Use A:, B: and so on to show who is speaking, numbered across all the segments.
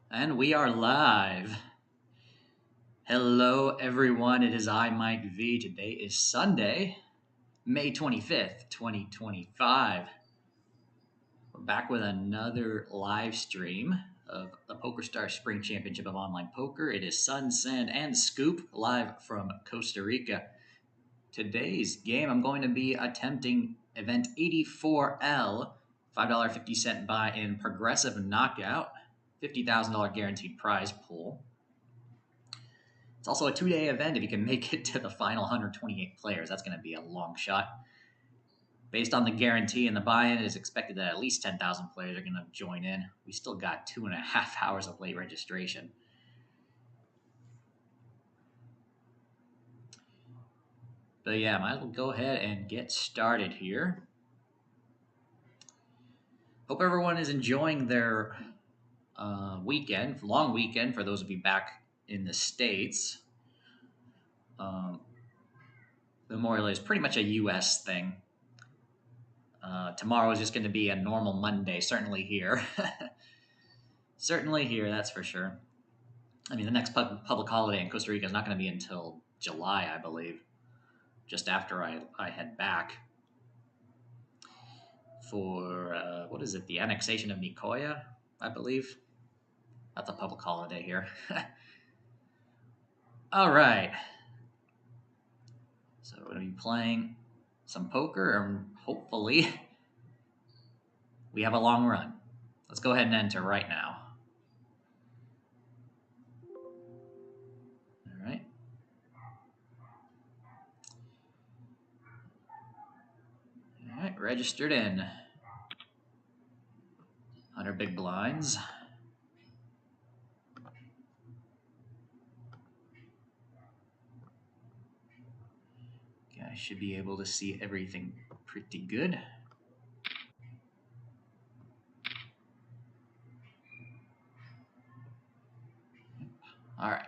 A: And we are live. Hello, everyone. It is I, Mike V. Today is Sunday, May 25th, 2025. We're back with another live stream of the PokerStars Spring Championship of Online Poker. It is Sun, Sand, and Scoop live from Costa Rica. Today's game, I'm going to be attempting event 84L, $5.50 buy-in progressive knockout, $50,000 guaranteed prize pool. It's also a 2-day event. If you can make it to the final 128 players, that's going to be a long shot. Based on the guarantee and the buy-in, it is expected that at least 10,000 players are going to join in. We still got 2.5 hours of late registration. But yeah, might as well go ahead and get started here. Hope everyone is enjoying their weekend, long weekend for those of you back in the States. Memorial is pretty much a U.S. thing. Tomorrow is just going to be a normal Monday, certainly here. Certainly here, that's for sure. I mean, the next public holiday in Costa Rica is not going to be until July, I believe, just after I head back for, what is it, the annexation of Nicoya, I believe. That's a public holiday here. All right. So we're going to be playing some poker, and hopefully we have a long run. Let's go ahead and enter right now. All right. All right, registered in. 100 big blinds. Okay, I should be able to see everything pretty good. All right.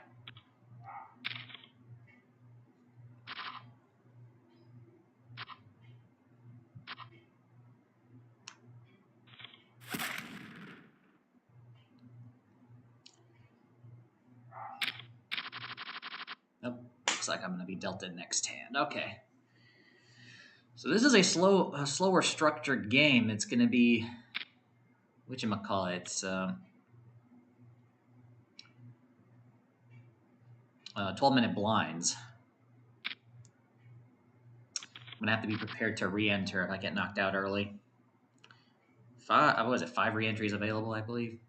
A: Nope. Looks like I'm going to be dealt in next hand. Okay. So this is a slower structured game. It's going to be, whatchamacallit, it's 12-minute blinds. I'm going to have to be prepared to re-enter if I get knocked out early. What was it, 5 re-entries available, I believe?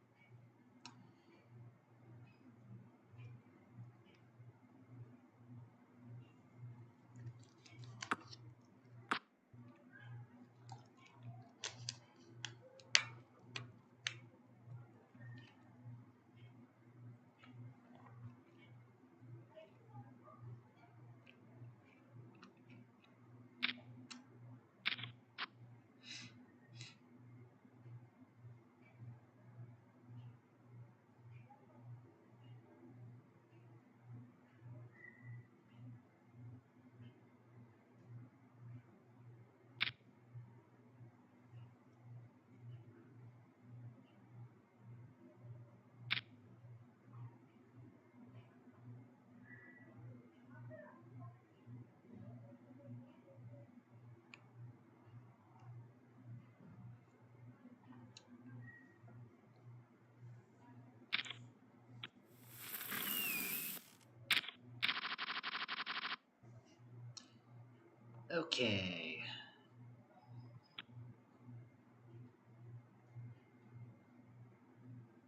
A: Okay.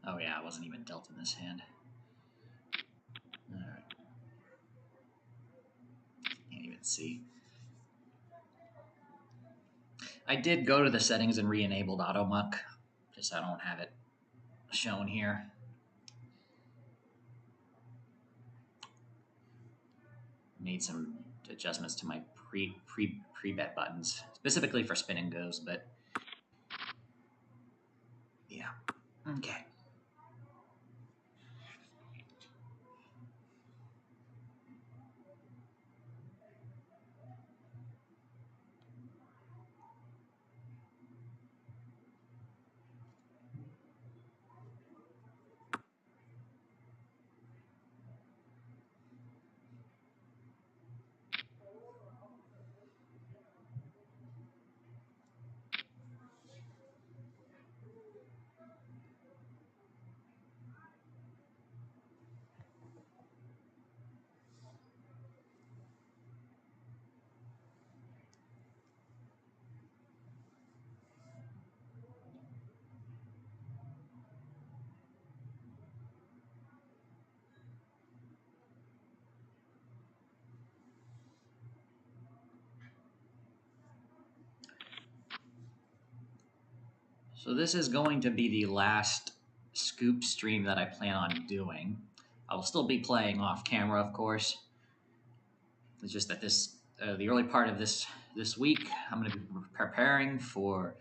A: Oh yeah, I wasn't even dealt in this hand. All right. Can't even see. I did go to the settings and re-enabled auto muck, just I don't have it shown here. Made some adjustments to my pre-bet buttons, specifically for spin and goes, but yeah. Okay. So this is going to be the last scoop stream that I plan on doing. I will still be playing off camera, of course. It's just that the early part of this week, I'm going to be preparing for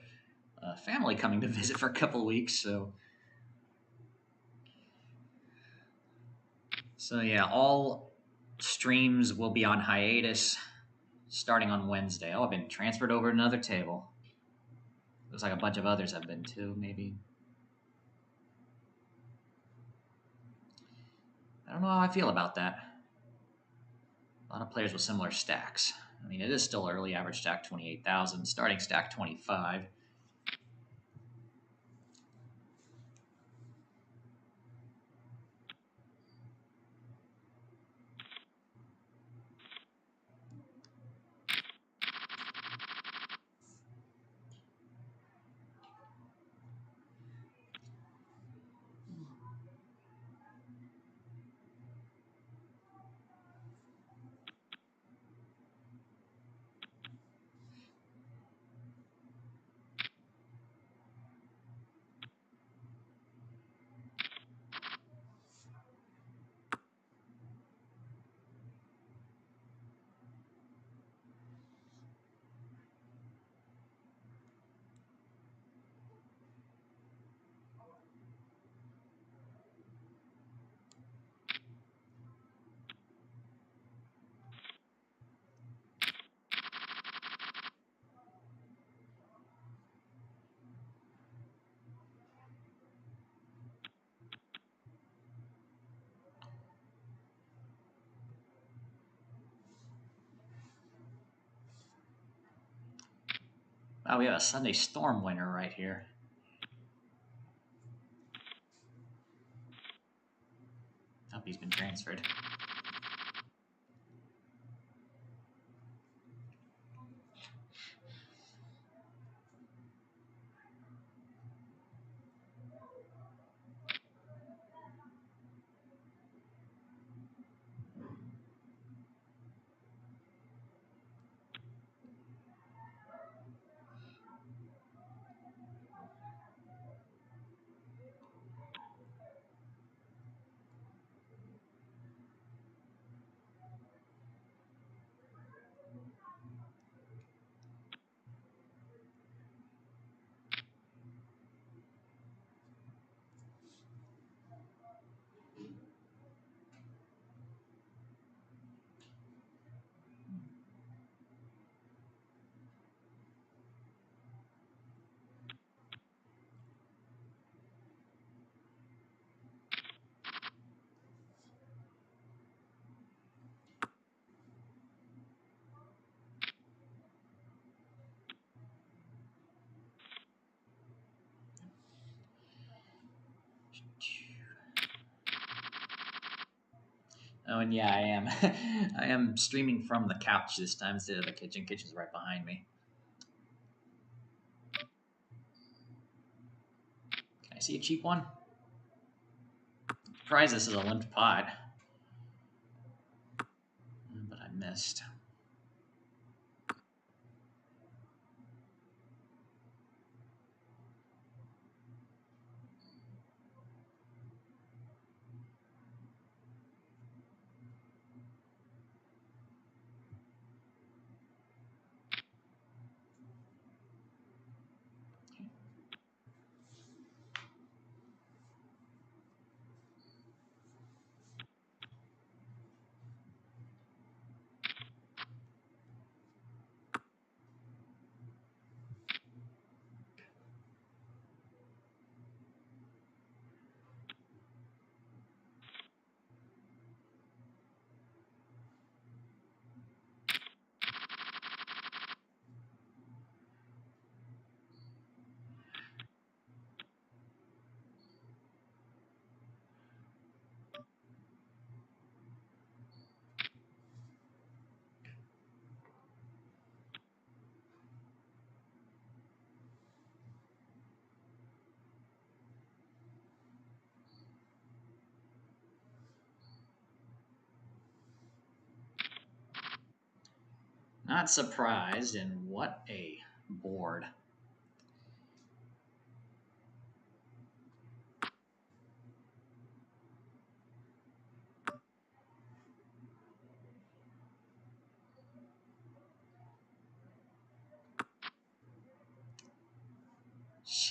A: family coming to visit for a couple of weeks. So yeah, all streams will be on hiatus starting on Wednesday. Oh, I've been transferred over to another table. Looks like a bunch of others have been too, maybe. I don't know how I feel about that. A lot of players with similar stacks. I mean, it is still early. Average stack 28,000. Starting stack 25. Wow, we have a Sunday Storm winner right here. Oh, he's been transferred. Oh, and yeah, I am. I am streaming from the couch this time instead of the kitchen. Kitchen's right behind me. Can I see a cheap one? I'm surprised this is a limped pot. But I missed. Not surprised, and what a board.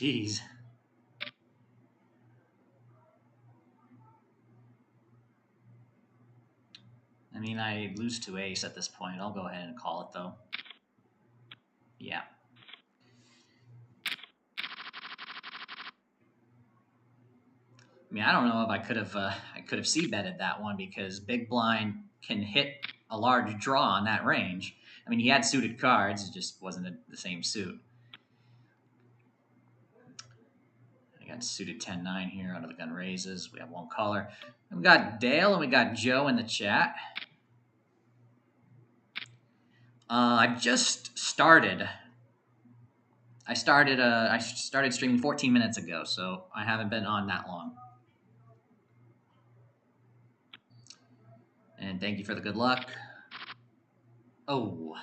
A: Jeez. I mean, I lose to ace at this point. I'll go ahead and call it, though. Yeah. I mean, I don't know if I could have c-betted that one because big blind can hit a large draw on that range. I mean, he had suited cards, it just wasn't the same suit. I got suited 10-9 here. Under the gun raises. We have one caller. We got Dale and we got Joe in the chat. I just started. I started streaming 14 minutes ago, so I haven't been on that long. And thank you for the good luck. Oh.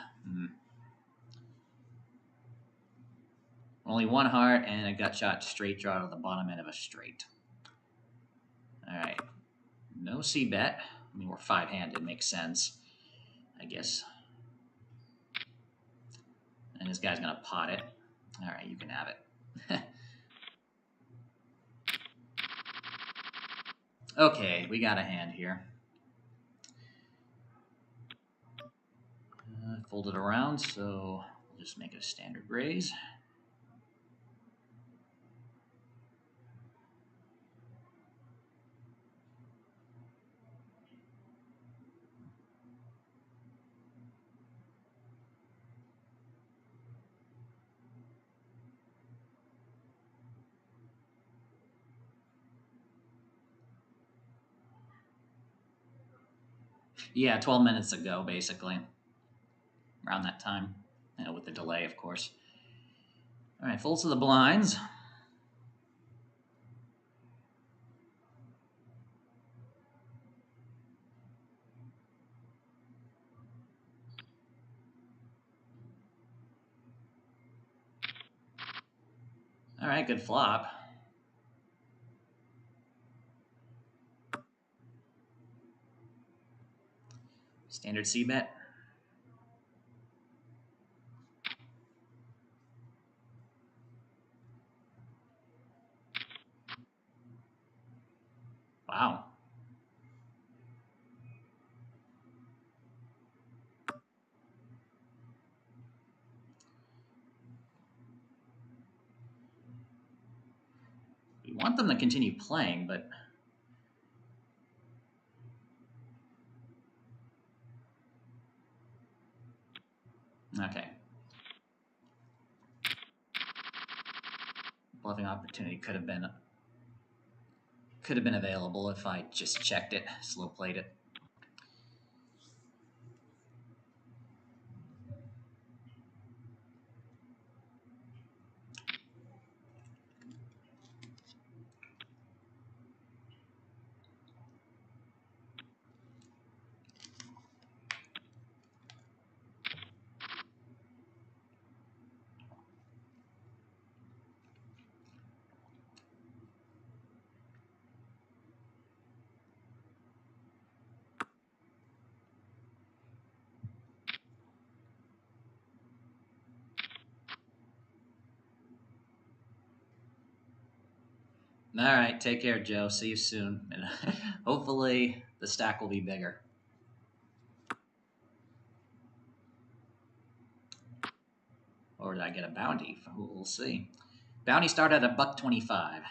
A: Only one heart and a gut shot straight draw to the bottom end of a straight. All right. No c-bet. I mean, we're five-handed. Makes sense, I guess. And this guy's going to pot it. All right, you can have it. Okay, we got a hand here. Fold it around, so we'll just make it a standard raise. Yeah, 12 minutes ago, basically. Around that time, with the delay, of course. All right, folds to the blinds. All right, good flop. Standard c-bet. Wow. We want them to continue playing, but okay. Bluffing opportunity could have been available if I just checked it, slow played it. All right, take care, Joe. See you soon. And hopefully the stack will be bigger. Or did I get a bounty? We'll see. Bounty started at $1.25.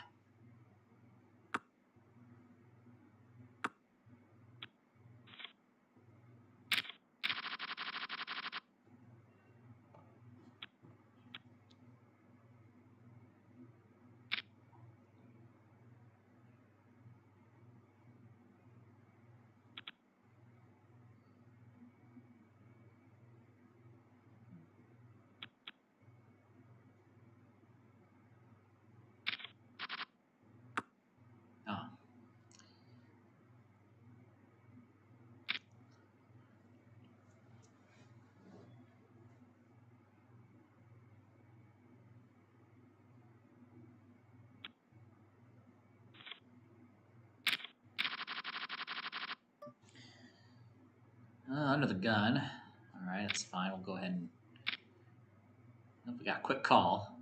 A: Oh. Under the gun. All right, that's fine. We'll go ahead and... Oh, we got a quick call.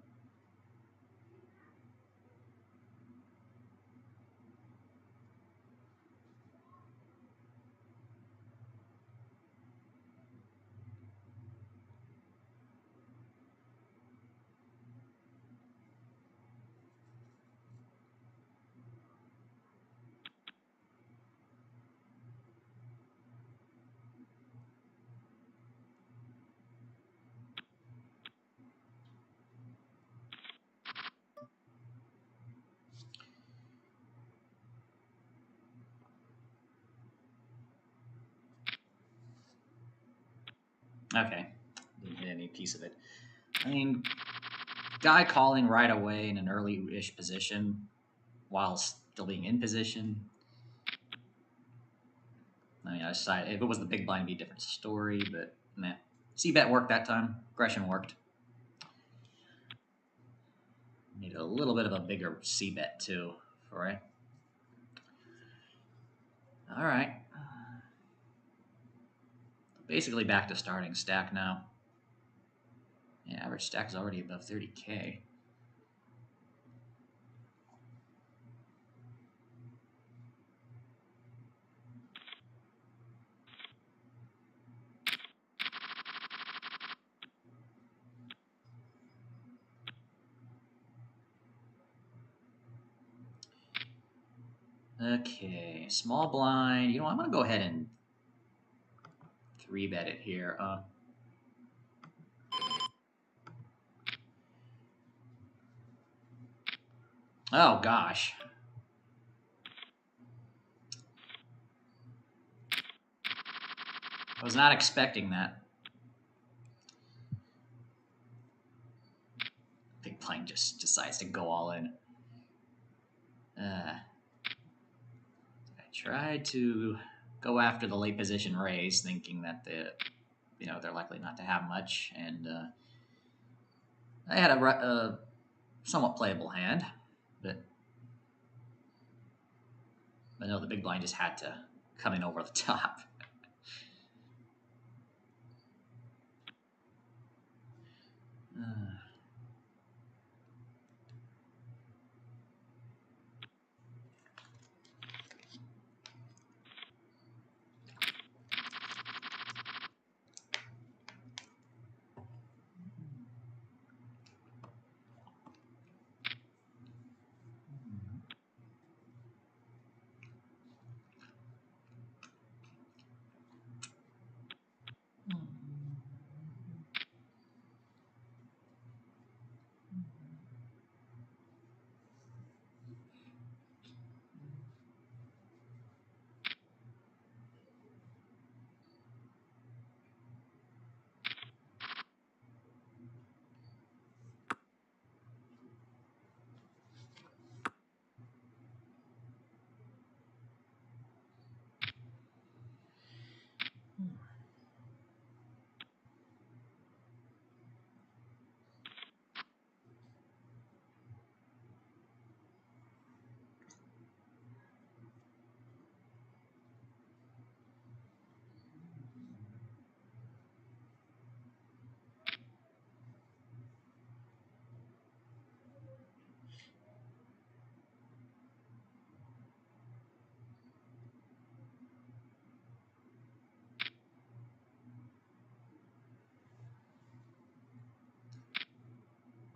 A: Okay. Didn't hit any piece of it. I mean, guy calling right away in an early-ish position while still being in position. I mean, I decided if it was the big blind, it'd be a different story, but nah. C-bet worked that time. Aggression worked. Needed a little bit of a bigger C-bet too for it. All right. Basically back to starting stack now. Yeah, average stack is already above 30K. Okay, small blind. You know, I'm going to go ahead and 3-bet it here. Oh, gosh. I was not expecting that. Big blind just decides to go all in. I tried to go after the late position raise, thinking that they're likely not to have much, and I had a somewhat playable hand, but no, the big blind just had to come in over the top.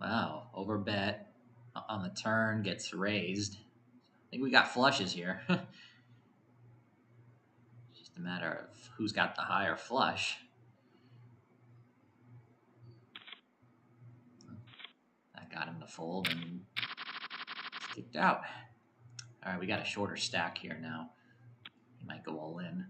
A: Wow, over bet on the turn gets raised. I think we got flushes here. Just a matter of who's got the higher flush. That got him to fold and kicked out. All right, we got a shorter stack here now. He might go all in.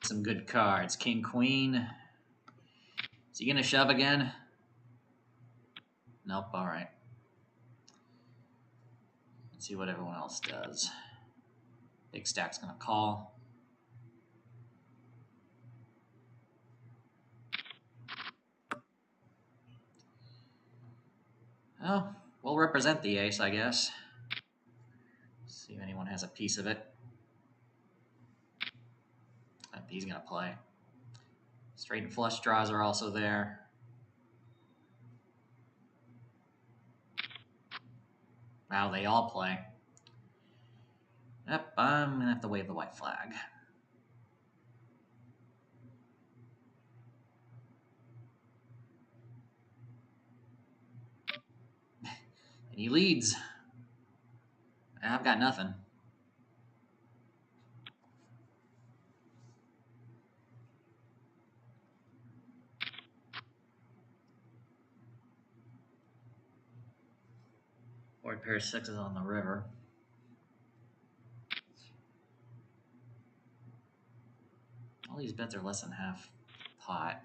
A: Some good cards. King, Queen. Is he going to shove again? Nope, all right. Let's see what everyone else does. Big stack's going to call. Oh, we'll represent the ace, I guess. See if anyone has a piece of it. He's going to play. Straight and flush draws are also there. Wow, they all play. Yep, I'm going to have to wave the white flag. And he leads. I've got nothing. Or a pair of sixes on the river. All these bets are less than half pot.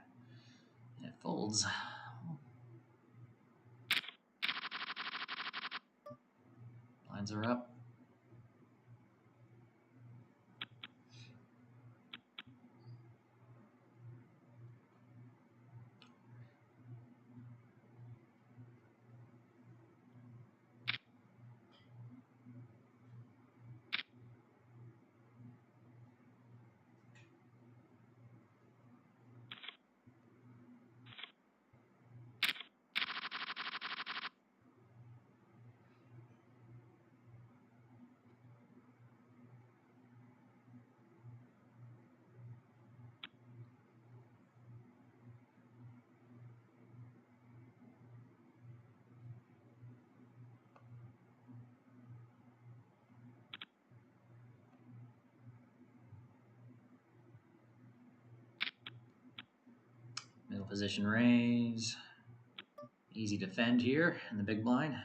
A: And it folds. Lines are up. Middle position raise. Easy defend here in the big blind.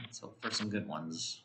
A: Let's hope for some good ones.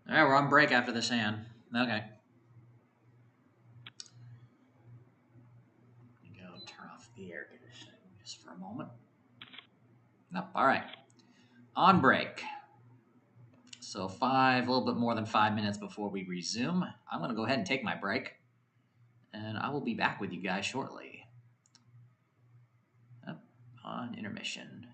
A: All right, we're on break after this hand. Okay. Go turn off the air conditioning just for a moment. Nope. All right. On break. So a little bit more than 5 minutes before we resume. I'm going to go ahead and take my break. And I will be back with you guys shortly. On intermission.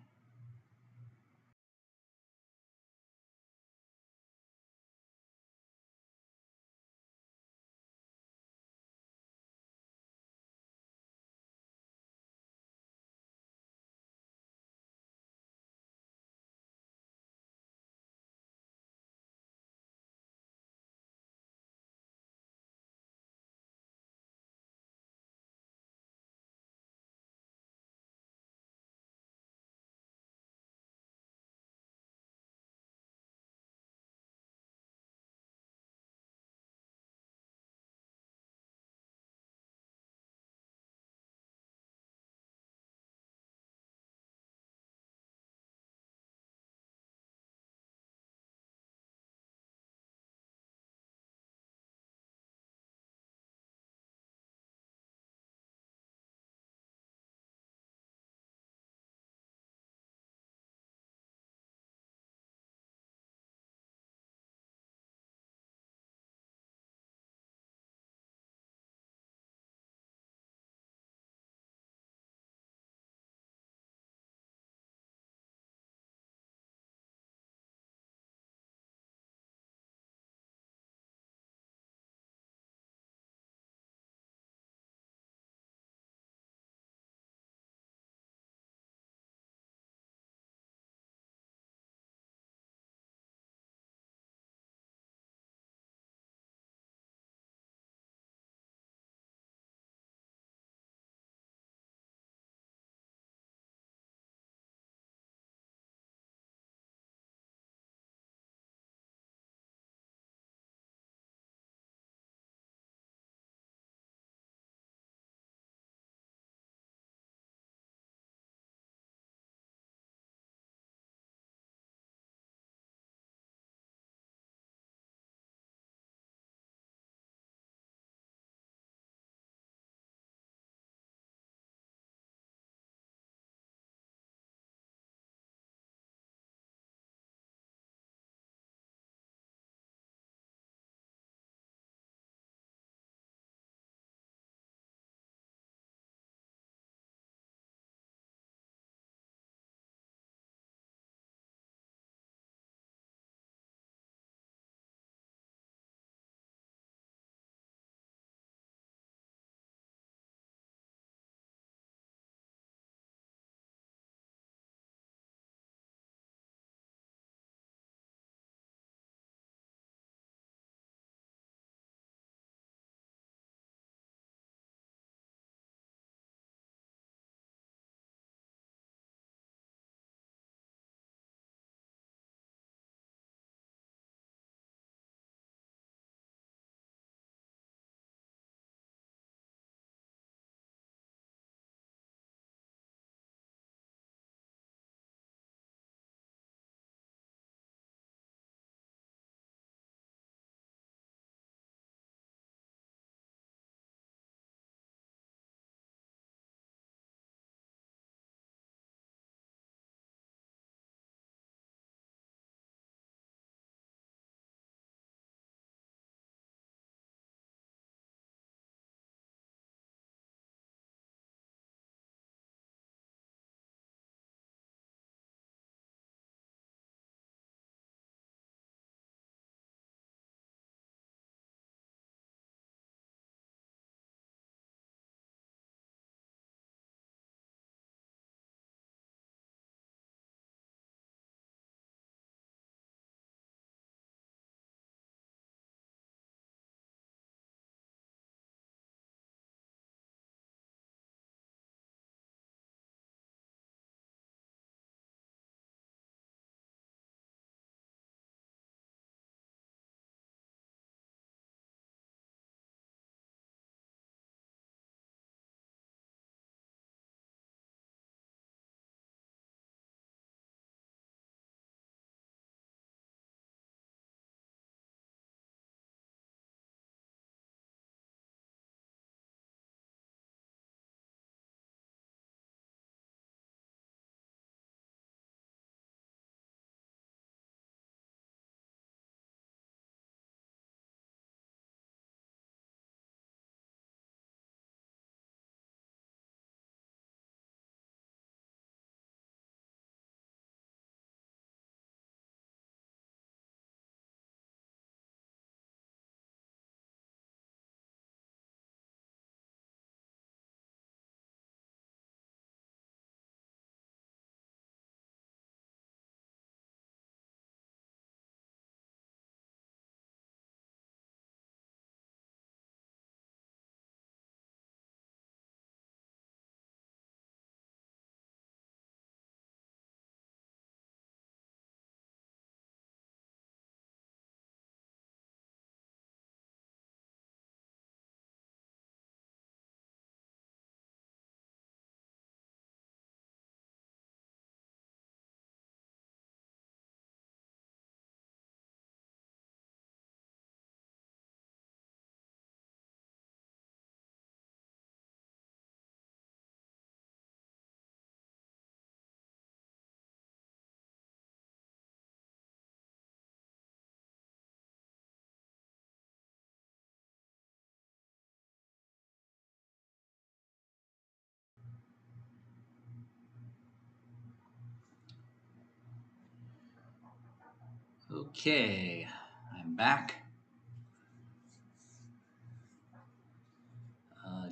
A: Okay, I'm back.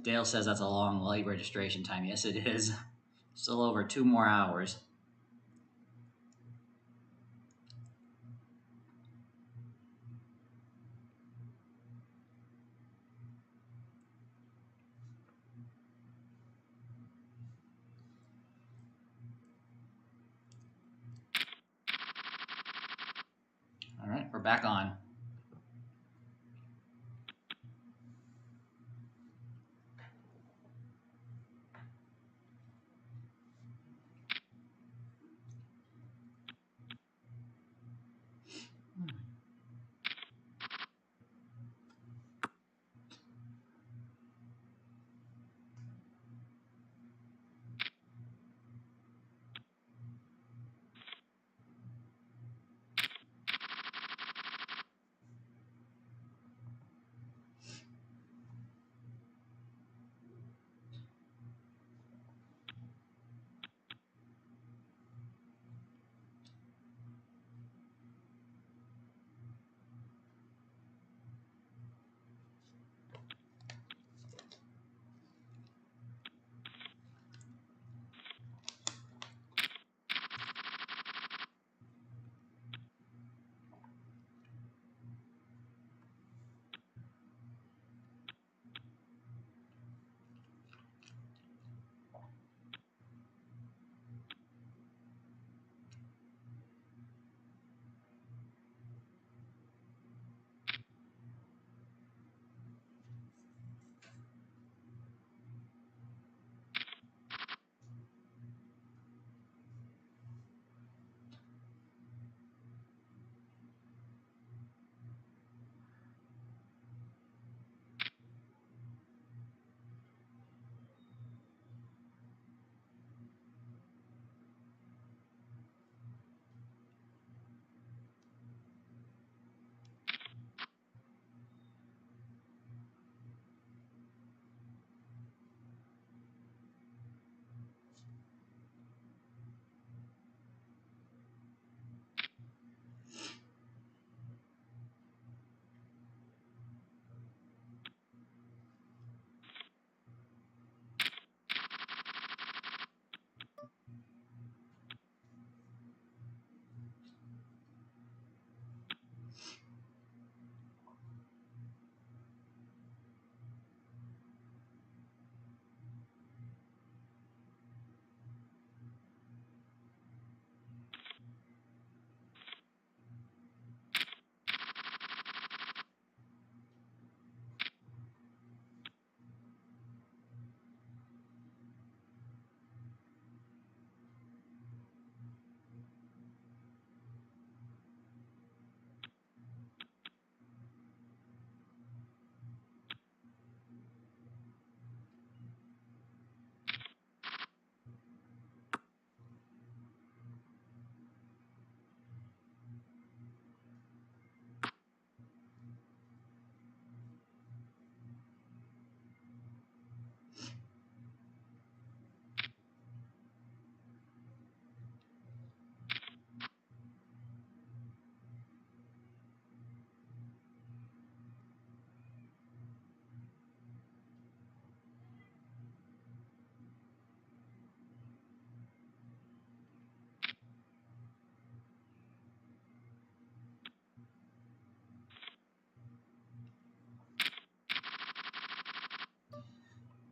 A: Dale says that's a long late registration time. Yes, it is. Still over 2 more hours. All right, we're back on.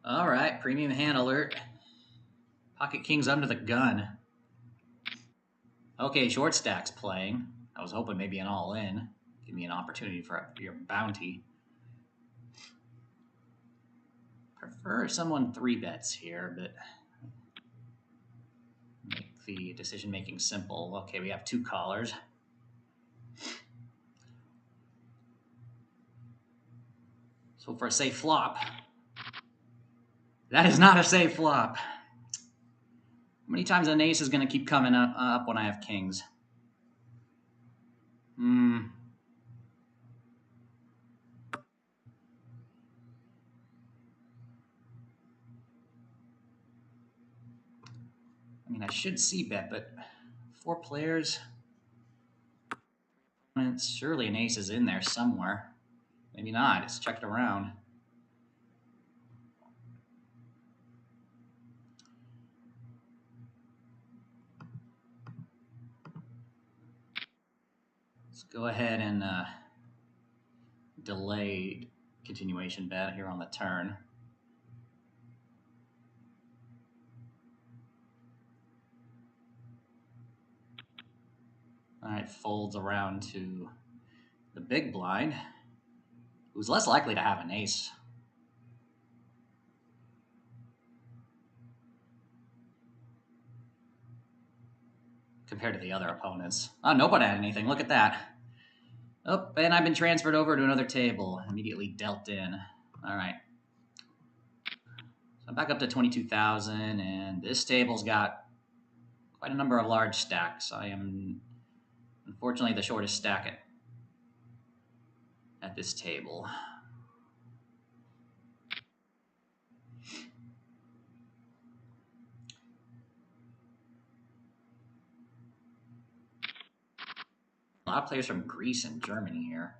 A: All right, premium hand alert. Pocket King's under the gun. Okay, short stack's playing. I was hoping maybe an all-in. Give me an opportunity for your bounty. Prefer someone 3-bets here, but make the decision-making simple. Okay, we have 2 callers. So for a safe flop. That is not a safe flop. How many times an ace is going to keep coming up when I have kings? I mean, I should see bet, but 4 players. Surely an ace is in there somewhere. Maybe not. Let's check it around. Let's go ahead and delay continuation bet here on the turn. All right, folds around to the big blind, who's less likely to have an ace. Compared to the other opponents. Oh, nobody had anything. Look at that. Oh, and I've been transferred over to another table. Immediately dealt in. All right. So I'm back up to 22,000, and this table's got quite a number of large stacks. I am, unfortunately, the shortest stack at this table. A lot of players from Greece and Germany here.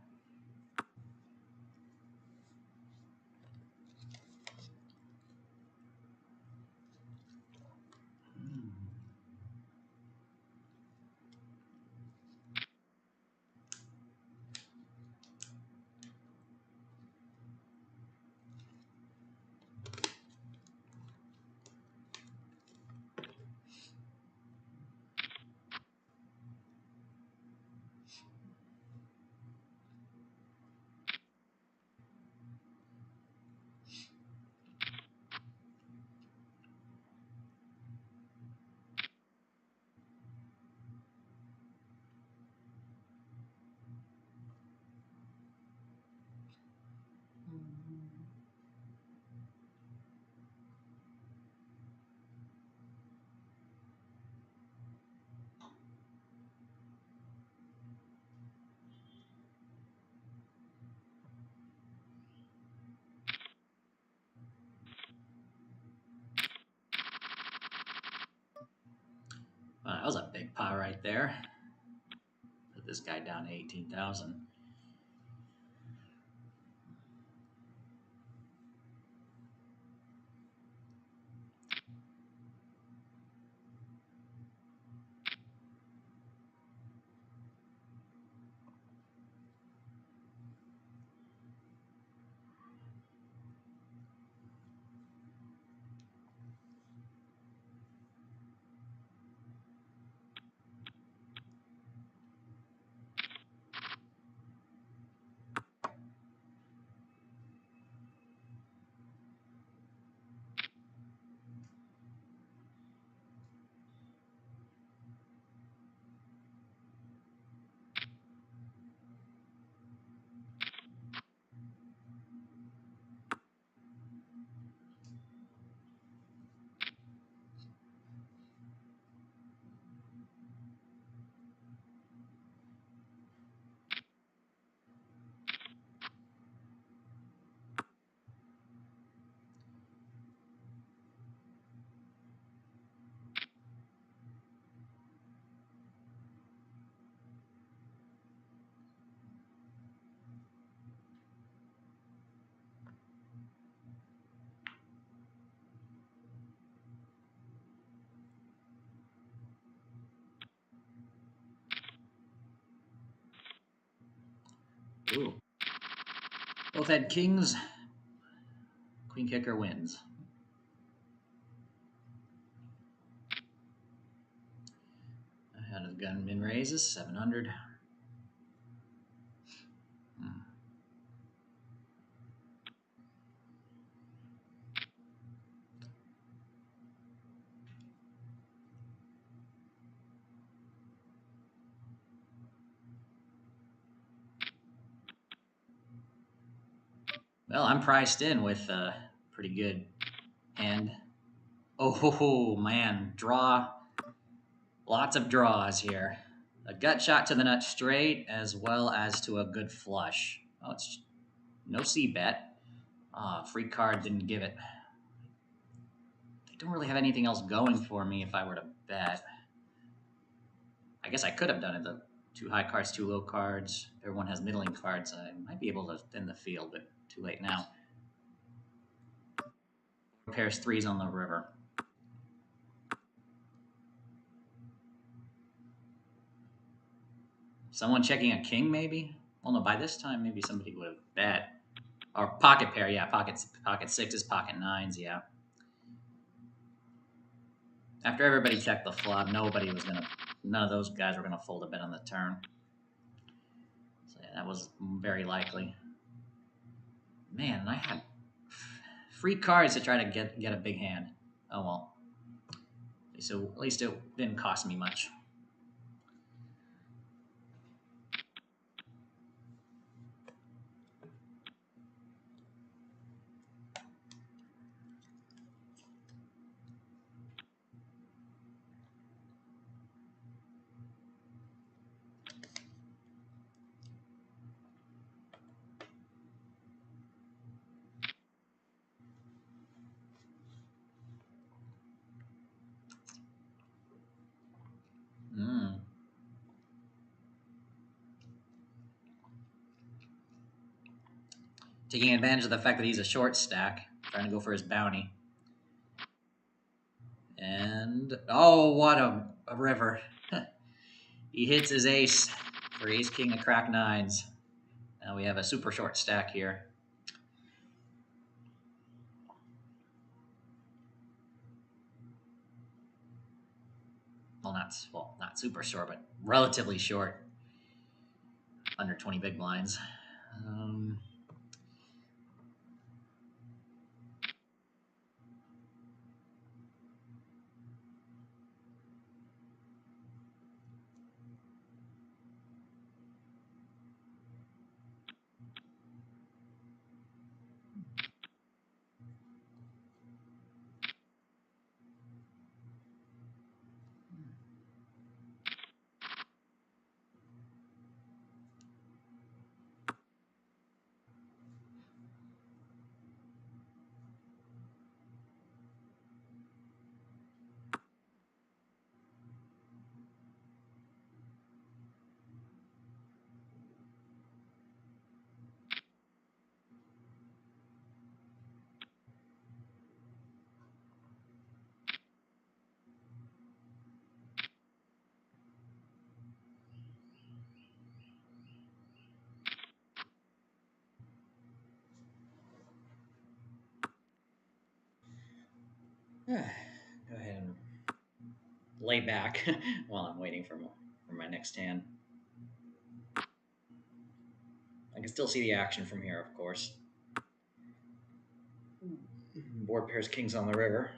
A: That was a big pot right there. Put this guy down to 18,000. Ooh. Both had kings. Queen kicker wins. Ahead of gunman raises 700. Well, I'm priced in with a pretty good hand. Oh, man. Draw. Lots of draws here. A gut shot to the nut straight as well as to a good flush. Oh, it's no C bet. Free card didn't give it. I don't really have anything else going for me if I were to bet. I guess I could have done it Two high cards, two low cards. Everyone has middling cards. I might be able to thin the field, but too late now. Pairs threes on the river. Someone checking a king, maybe? Well, no, by this time, maybe somebody would have bet. Or pocket pair, yeah. Pocket sixes, pocket nines, yeah. After everybody checked the flop, none of those guys were going to fold a bet on the turn. So yeah, that was very likely. Man, I had free cards to try to get a big hand. Oh well. So at least it didn't cost me much. Taking advantage of the fact that he's a short stack, trying to go for his bounty. And, oh, what a river. He hits his ace for ace king to crack nines. Now we have a super short stack here. Well, not super short, but relatively short. Under 20 big blinds. Go ahead and lay back while I'm waiting for my next hand. I can still see the action from here, of course. Board pairs kings on the river.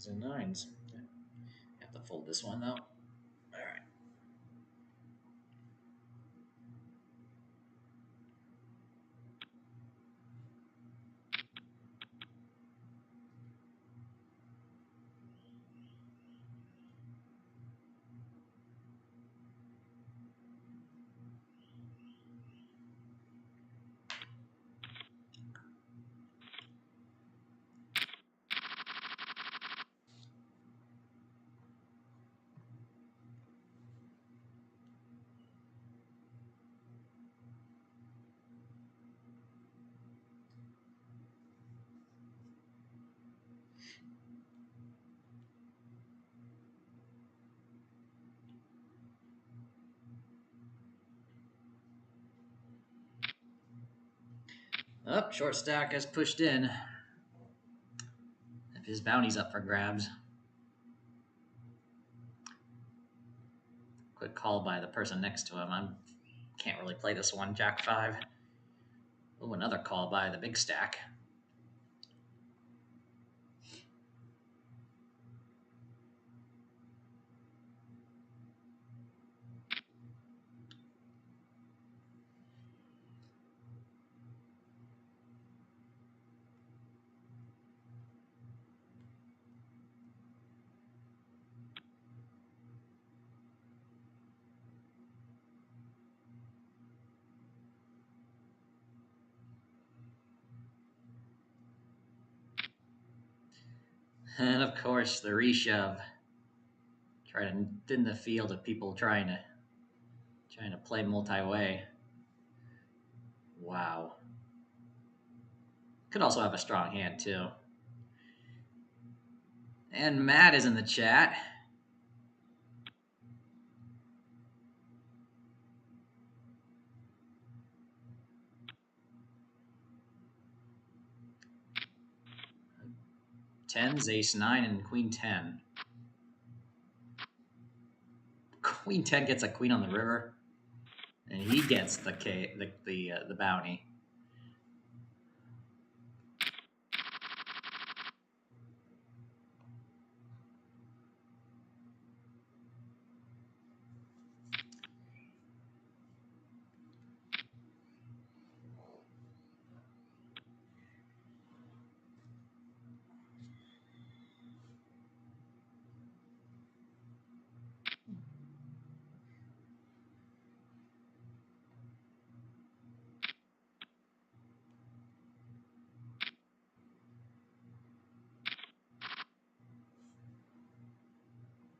A: And nines. Have to fold this one though. All right. Up, short stack has pushed in. If his bounty's up for grabs. Quick call by the person next to him. I can't really play this one. Jack 5. Oh, another call by the big stack. And of course, the reshove. Try to thin the field of people trying to play multi-way. Wow. Could also have a strong hand too. And Matt is in the chat. Tens, ace 9, and queen 10. Queen 10 gets a queen on the river, and he gets the bounty.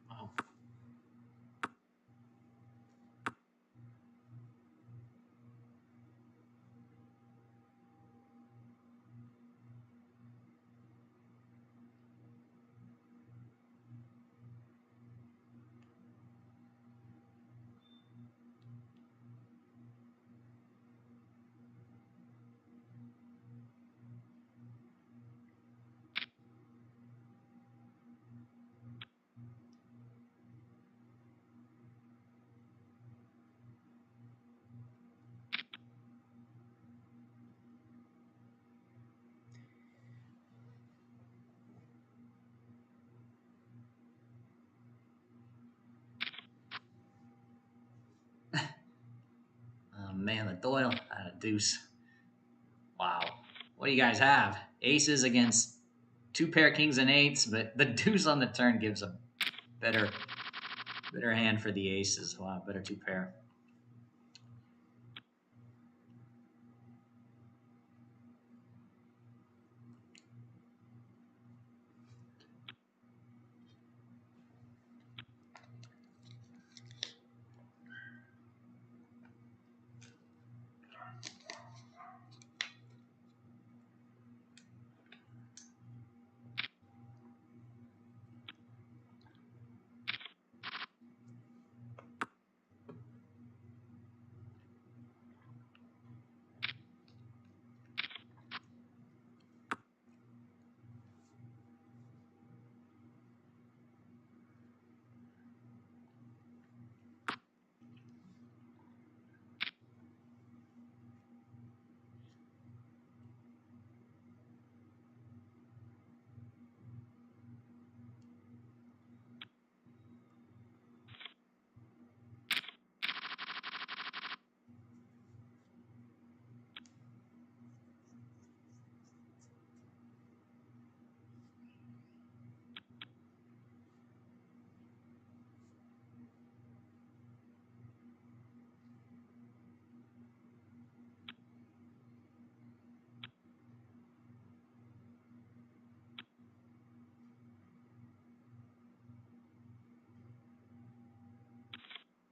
A: Wow. Oh man, the Doyle had a deuce. Wow. What do you guys have? Aces against two pair kings and eights, but the deuce on the turn gives a better hand for the aces. Wow, better two pair.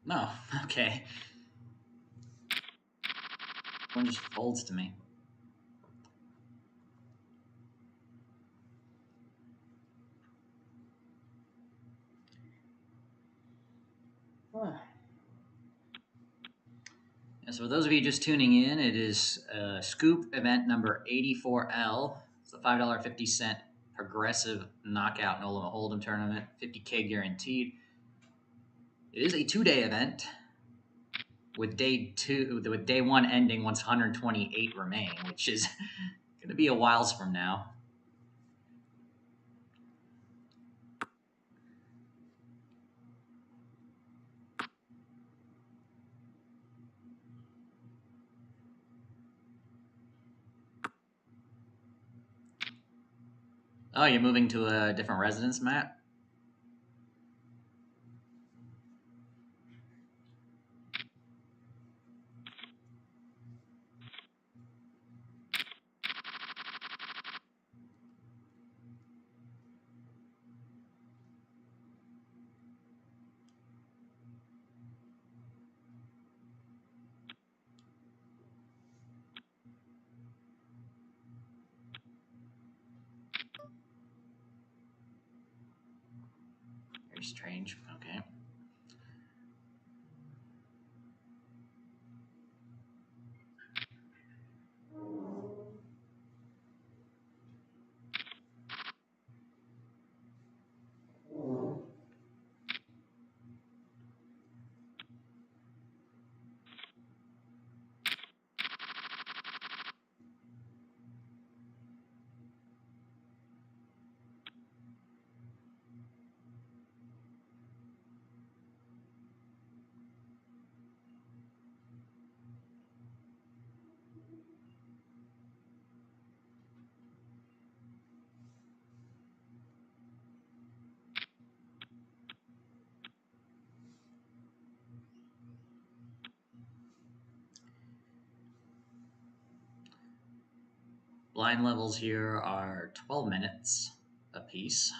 A: No, okay. One just folds to me. So for those of you just tuning in, it is Scoop event number 84L. It's a $5.50 progressive knockout no limit hold'em tournament, 50K guaranteed. It is a 2-day event with day one ending once 128 remain, which is going to be a while from now. Oh, you're moving to a different residence, Matt? Strange. Okay. Blind levels here are 12 minutes apiece.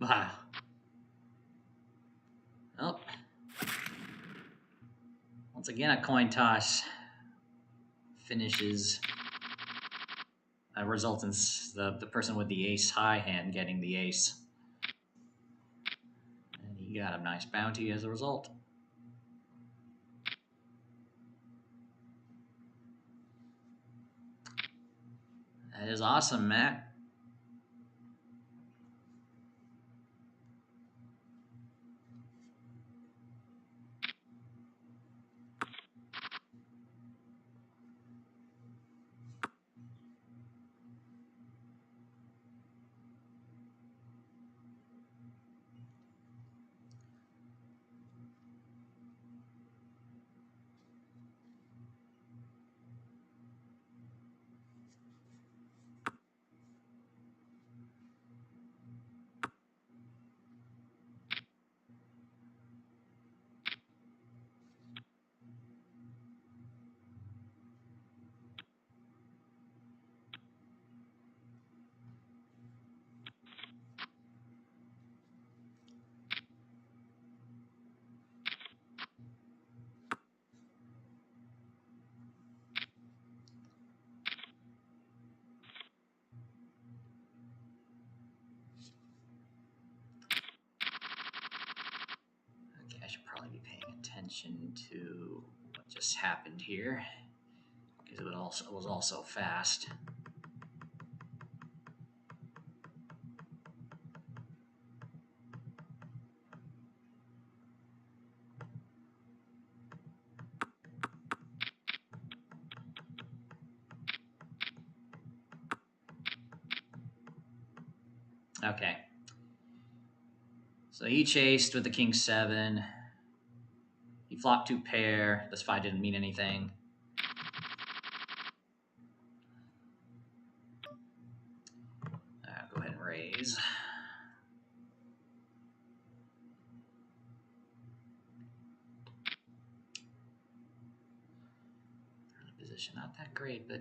A: Wow. Oh. Once again, a coin toss finishes. Results in the person with the ace high hand getting the ace. And he got a nice bounty as a result. That is awesome, Matt. Okay, I should probably be paying attention to what just happened here because it was also fast. Okay. So he chased with the king 7. He flopped 2 pair. This 5 didn't mean anything. Go ahead and raise. Early position, not that great, but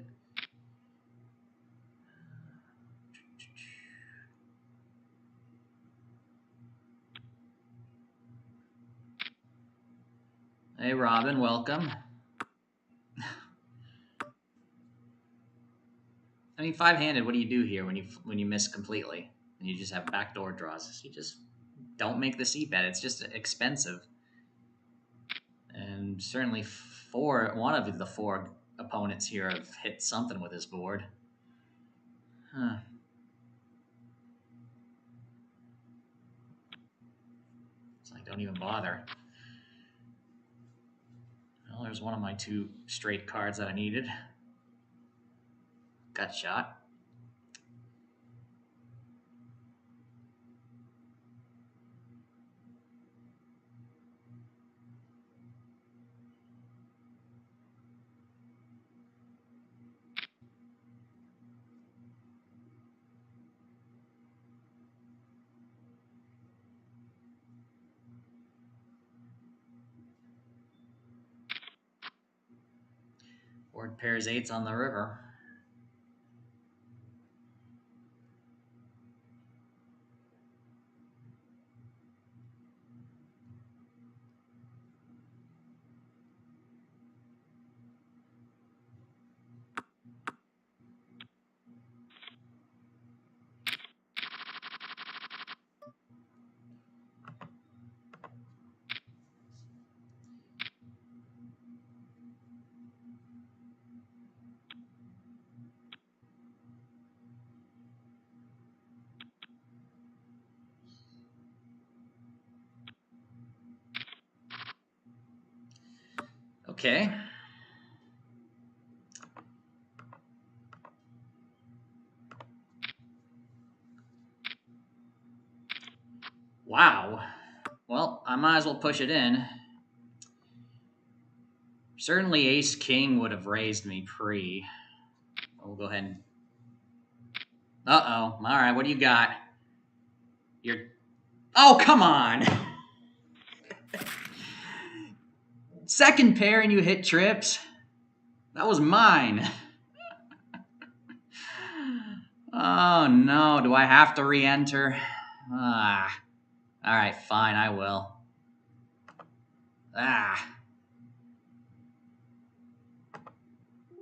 A: hey, Robin, welcome. I mean, 5-handed. What do you do here when you miss completely and you just have backdoor draws? You just don't make the C bet. It's just expensive, and certainly one of the 4 opponents here have hit something with his board. Huh. It's like, don't even bother. Well, there's one of my 2 straight cards that I needed. Gut shot. Board pairs eights on the river. Okay. Wow. Well, I might as well push it in. Certainly ace king would have raised me pre. We'll go ahead and... Uh-oh. All right, what do you got? You're... Oh, come on! Second pair and you hit trips? That was mine. Oh, no. Do I have to re-enter? Ah. All right, fine, I will. Ah.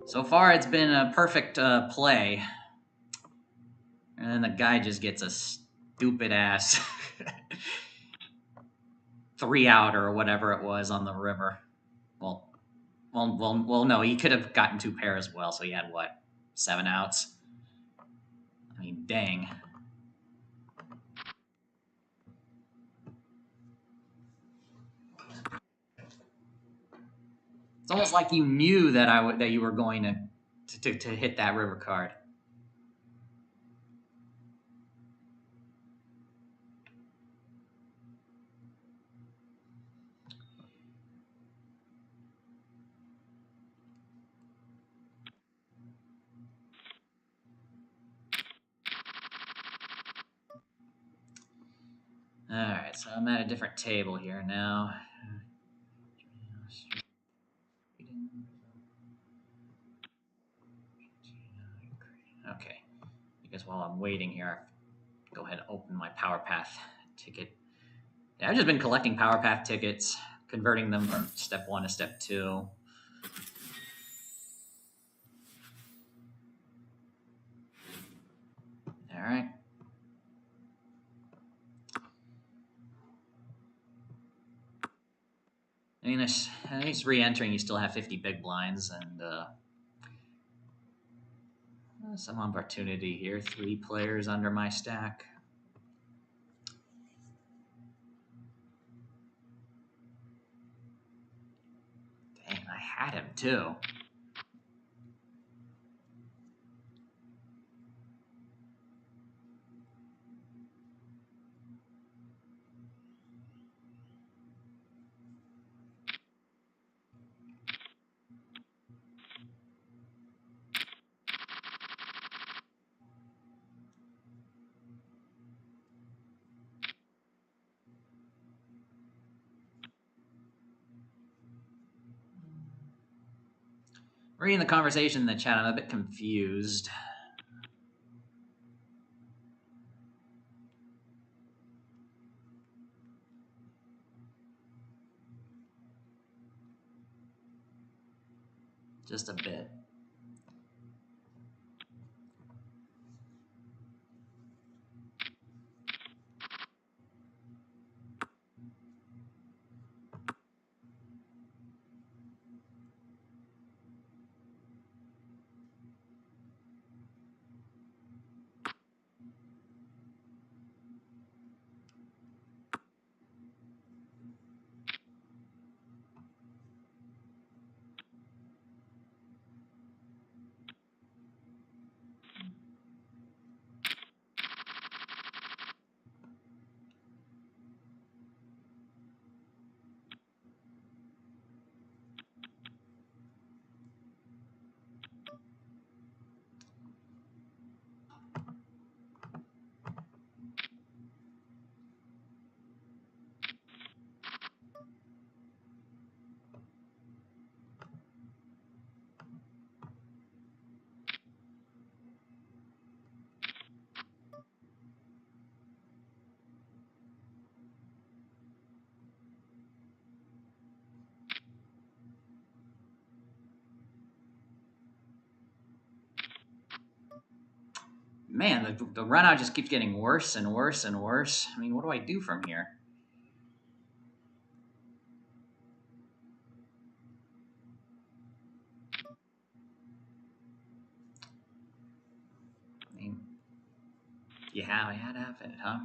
A: So far, it's been a perfect play. And then the guy just gets a stupid ass 3 out or whatever it was on the river. Well, no, he could have gotten 2 pair as well, so he had what, 7 outs? I mean, dang. It's almost like you knew that that you were going to hit that river card. All right, so I'm at a different table here now. Okay, I guess while I'm waiting here, I'll go ahead and open my Power Path ticket. Yeah, I've just been collecting Power Path tickets, converting them from step 1 to step 2. All right. I mean, at least re-entering, you still have 50 big blinds and some opportunity here. 3 players under my stack. Dang, I had him too. Reading the conversation in the chat, I'm a bit confused. Just a bit. Man, the run out just keeps getting worse and worse and worse. I mean, what do I do from here? I mean, yeah, I had to have it, huh?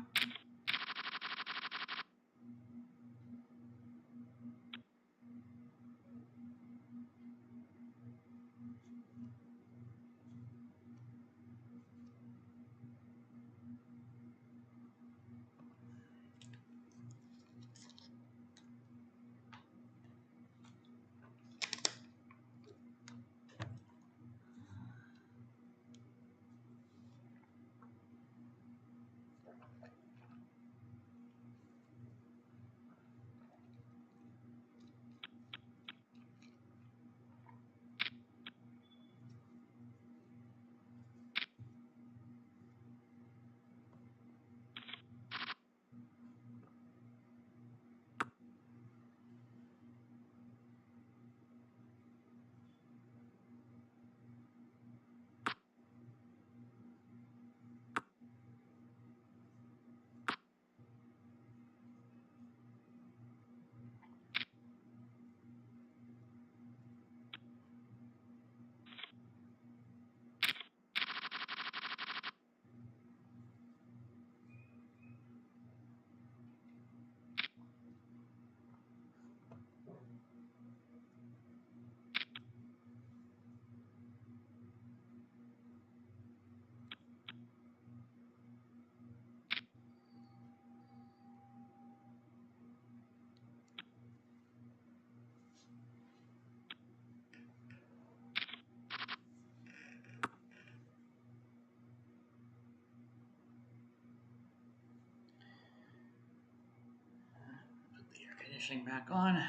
A: Put the air conditioning back on.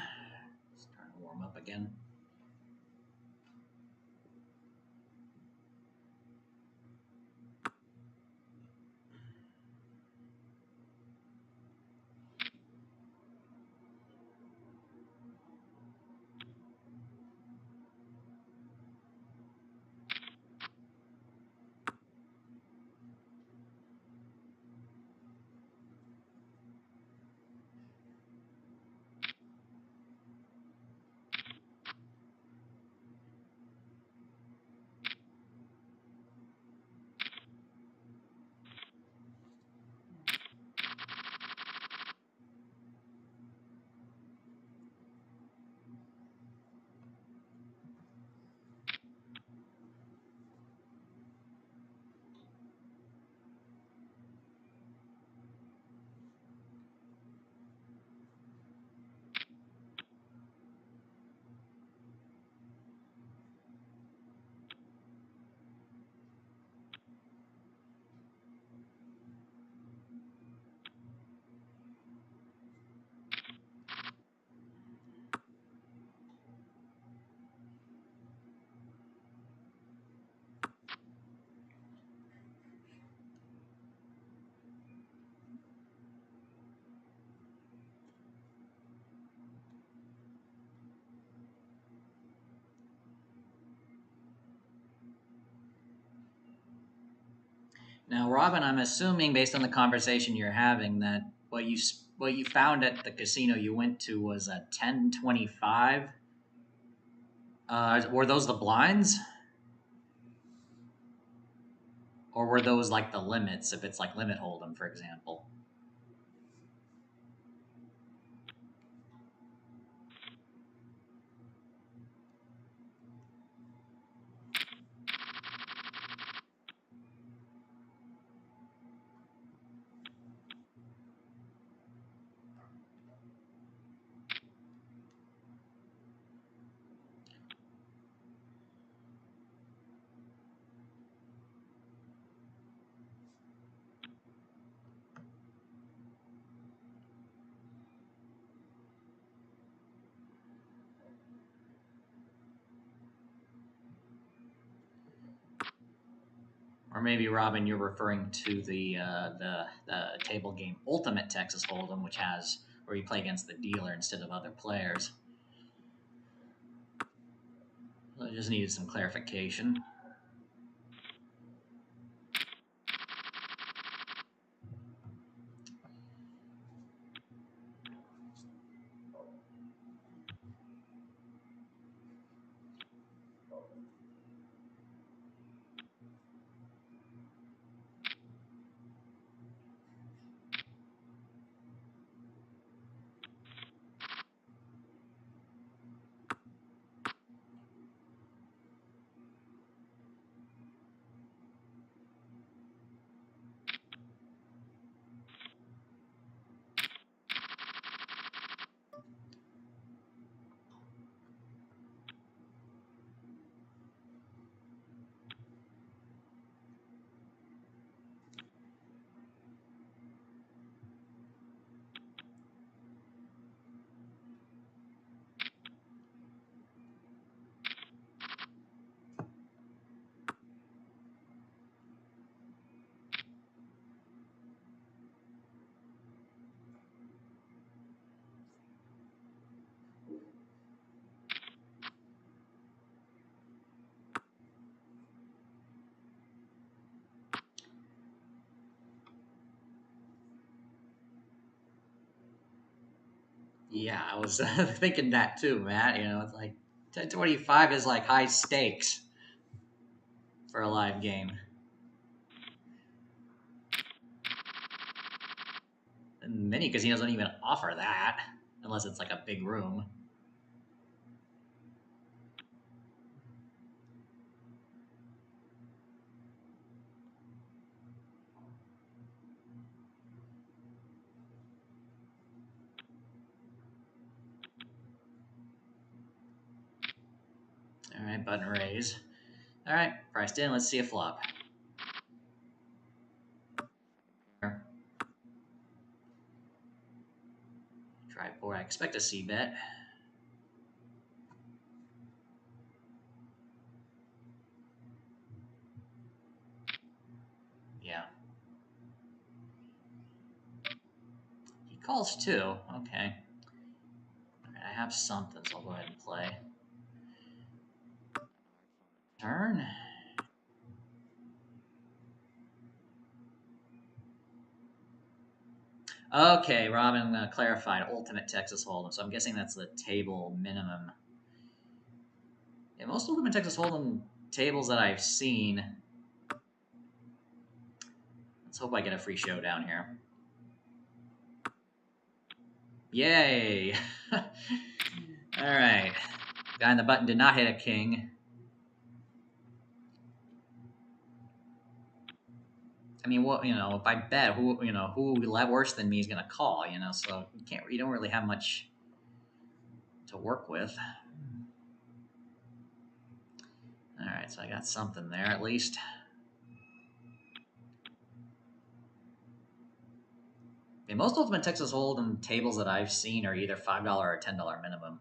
A: Starting to warm up again. Now, Robin, I'm assuming based on the conversation you're having that what you found at the casino you went to was a 1025. Were those the blinds, or were those like the limits? If it's like limit hold'em, for example. Or maybe, Robin, you're referring to the table game Ultimate Texas Hold'em, which has where you play against the dealer instead of other players. I just needed some clarification. Yeah, I was thinking that too, Matt. You know, it's like 1025 is like high stakes for a live game. And many casinos don't even offer that unless it's like a big room. All right, button raise. All right, priced in. Let's see a flop. Try board. I expect a C bet. Yeah. He calls too. Okay. I have something, so I'll go ahead and play. Turn. Okay, Robin clarified Ultimate Texas Hold'em, so I'm guessing that's the table minimum. Yeah, most Ultimate Texas Hold'em tables that I've seen. Let's hope I get a free showdown here. Yay! All right. Guy on the button did not hit a king. I mean, what if I bet who worse than me is gonna call, so you don't really have much to work with. All right, so I got something there at least. Yeah, most Ultimate Texas Hold'em tables that I've seen are either $5 or $10 minimum.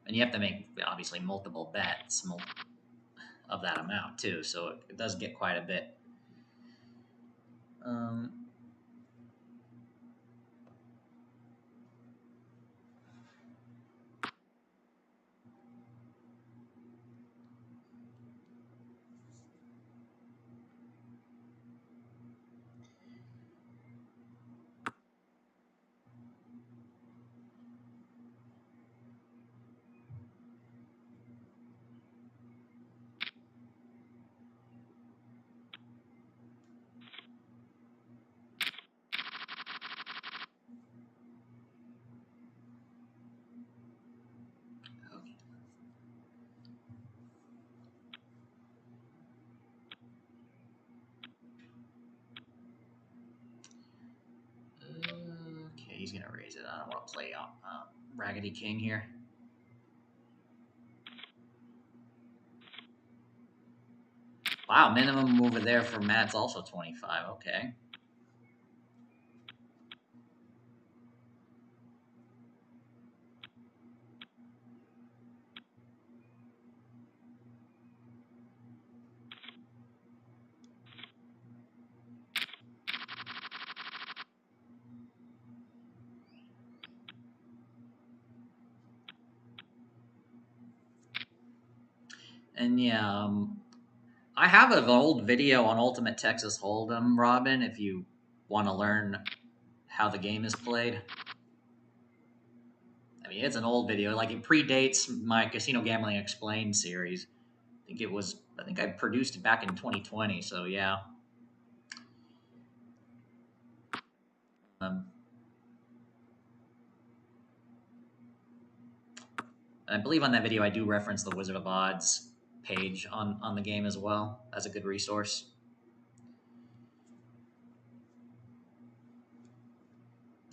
A: And you have to make, obviously, multiple bets of that amount, too, so it does get quite a bit. Okay, he's going to raise it. I don't want to play Raggedy King here. Wow, minimum over there for Matt's also 25. Okay. And yeah, I have an old video on Ultimate Texas Hold'em, Robin, if you want to learn how the game is played. I mean, it's an old video. Like, it predates my Casino Gambling Explained series. I think I produced it back in 2020, so yeah. I believe on that video I do reference the Wizard of Odds page on the game as well as a good resource.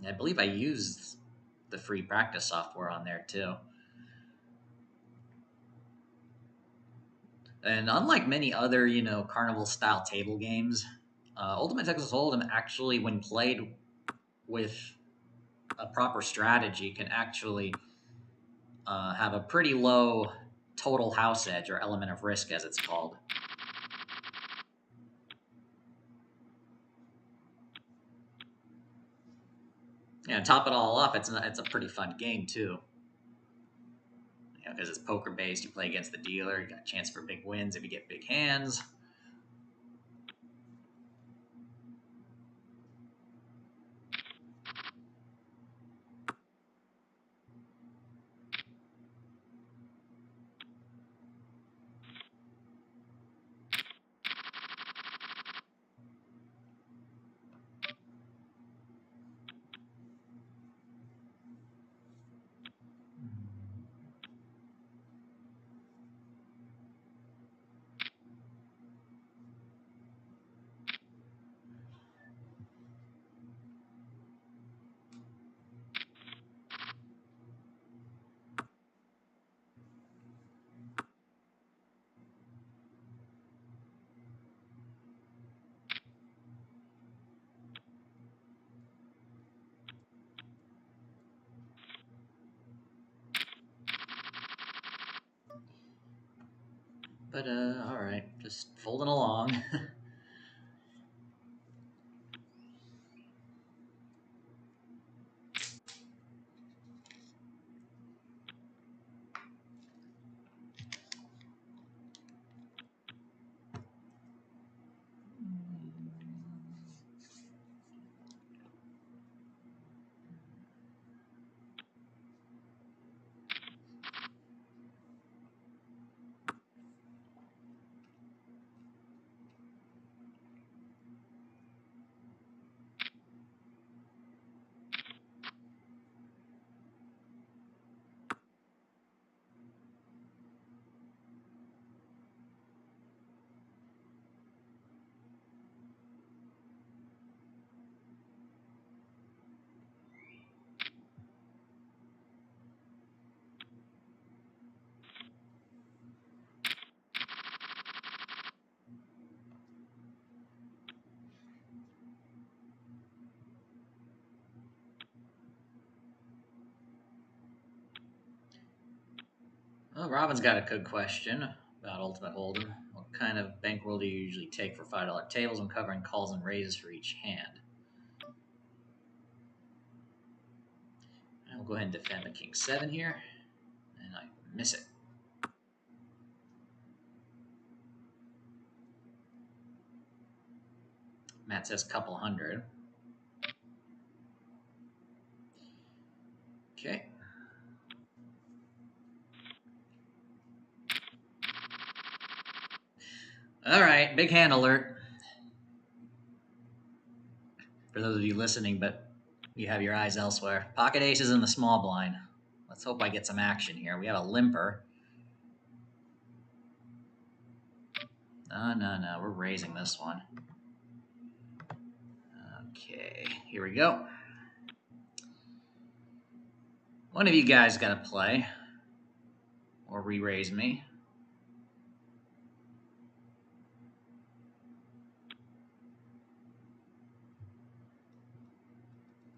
A: I believe I used the free practice software on there too. And unlike many other, carnival-style table games, Ultimate Texas Hold'em actually, when played with a proper strategy, can actually have a pretty low total house edge, or element of risk, as it's called. Yeah, top it all off, it's a pretty fun game too. Because it's poker based, you play against the dealer, you got a chance for big wins if you get big hands. but all right, just folding along. Well, Robin's got a good question about Ultimate Hold'em. What kind of bankroll do you usually take for $5 tables when covering calls and raises for each hand? I'll go ahead and defend the King 7 here, and I miss it. Matt says couple hundred. Okay. All right, big hand alert. For those of you listening, but you have your eyes elsewhere. Pocket ace is in the small blind. Let's hope I get some action here. We have a limper. No, we're raising this one. Okay, here we go. One of you guys got to play or re-raise me.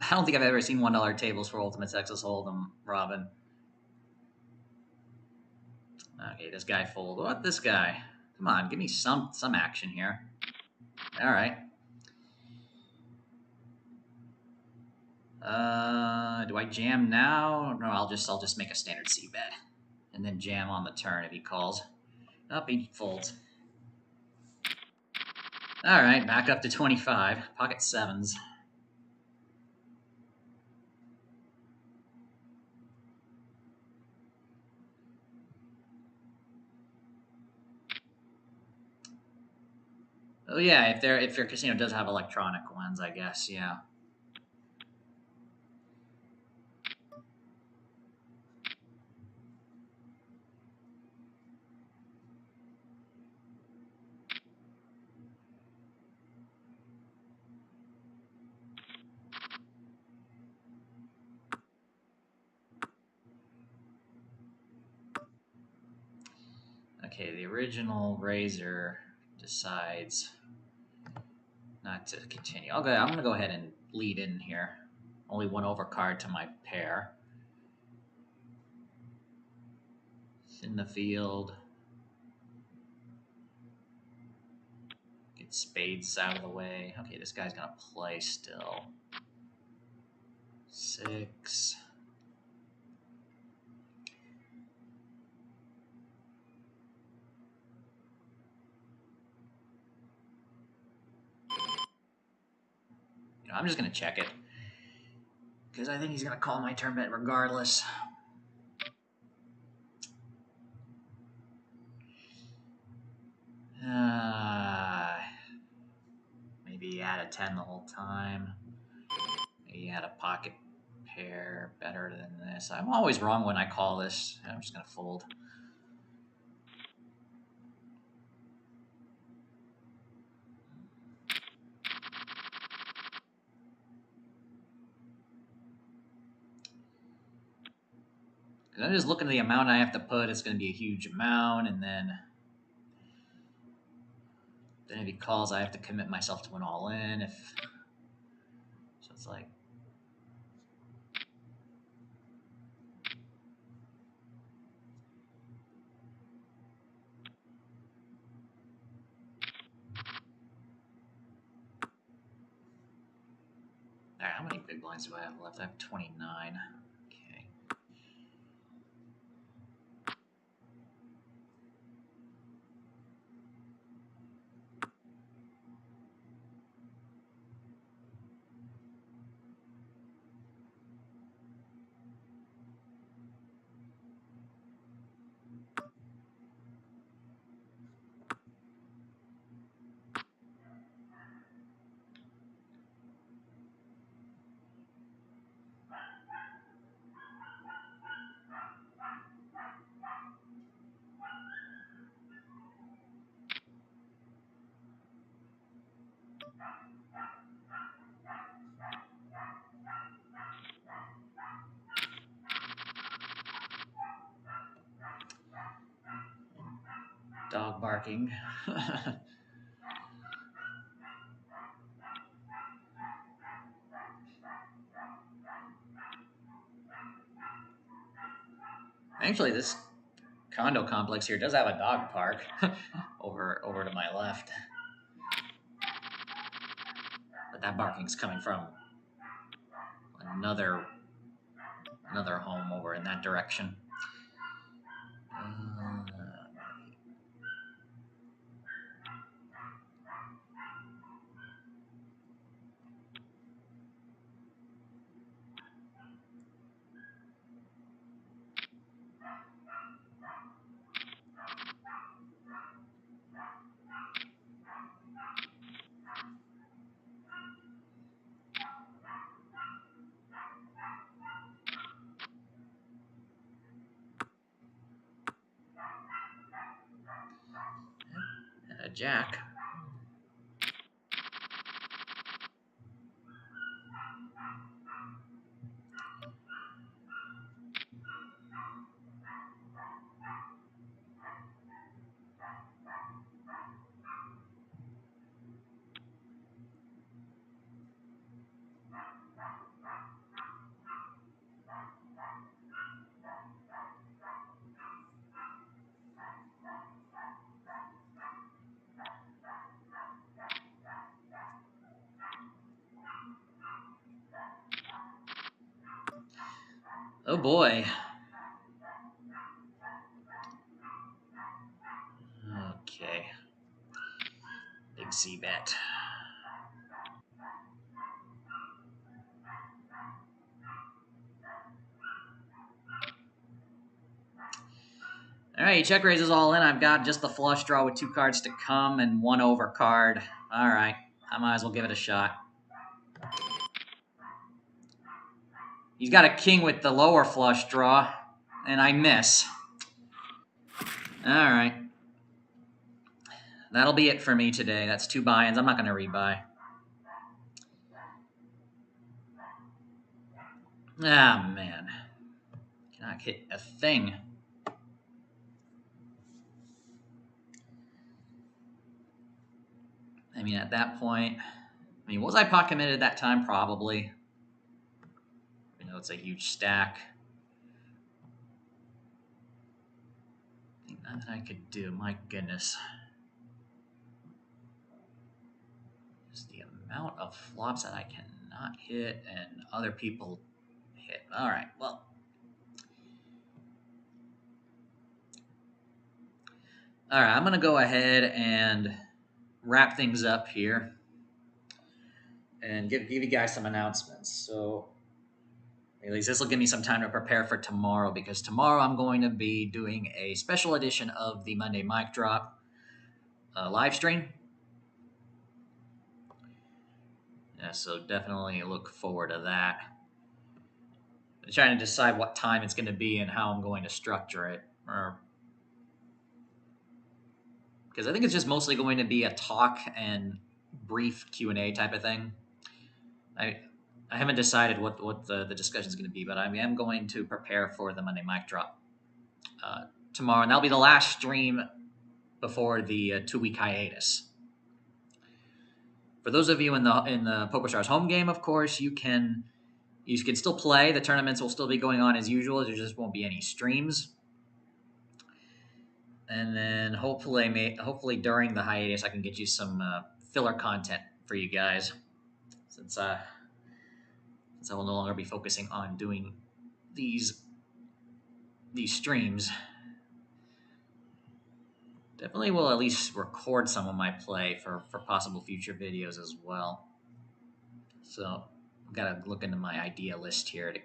A: I don't think I've ever seen $1 tables for Ultimate Texas Hold'em, Robin. Okay, this guy fold. What? This guy? Come on, give me some action here. All right. Do I jam now? No, I'll just make a standard C bet, and then jam on the turn if he calls. Up, he folds. All right, back up to 25. Pocket sevens. Oh yeah, if your casino does have electronic ones, I guess, yeah. Okay, the original raiser decides not to continue. I'm gonna go ahead and lead in here. Only one overcard to my pair. It's in the field. Get spades out of the way. Okay, this guy's gonna play still. 6. I'm just gonna check it because I think he's gonna call my turn bet regardless. Maybe he had a 10 the whole time. Maybe he had a pocket pair better than this. I'm always wrong when I call this. I'm just gonna fold. I'm just looking at the amount I have to put. It's going to be a huge amount, and then if he calls, I have to commit myself to an all-in. So it's like, All right, how many big blinds do I have left? I have 29. Okay. Dog barking. Actually, this condo complex here does have a dog park over to my left. But that barking's coming from another home over in that direction. A jack. Oh boy. Okay. Big C bet. All right, check raises all in. I've got just the flush draw with 2 cards to come and 1 over card. All right, I might as well give it a shot. He's got a king with the lower flush draw, and I miss. All right. That'll be it for me today. That's 2 buy-ins. I'm not going to rebuy. Ah, man. Cannot hit a thing. I mean, at that point, was I pot committed at that time? Probably. It's a huge stack. Nothing I could do. My goodness. Just the amount of flops that I cannot hit and other people hit. All right, well. All right, I'm going to go ahead and wrap things up here and give you guys some announcements. So at least this will give me some time to prepare for tomorrow, because tomorrow I'm going to be doing a special edition of the Monday Mic Drop live stream. Yeah, so definitely look forward to that. I'm trying to decide what time it's going to be and how I'm going to structure it. Because I think it's just mostly going to be a talk and brief Q&A type of thing. I haven't decided what the discussion is going to be, but I am going to prepare for the Monday Mic Drop tomorrow, and that'll be the last stream before the 2-week hiatus. For those of you in the PokerStars home game, of course, you can still play. The tournaments will still be going on as usual. There just won't be any streams. And then hopefully during the hiatus, I can get you some filler content for you guys, since So I will no longer be focusing on doing these streams. Definitely will at least record some of my play for possible future videos as well. So I've got to look into my idea list here to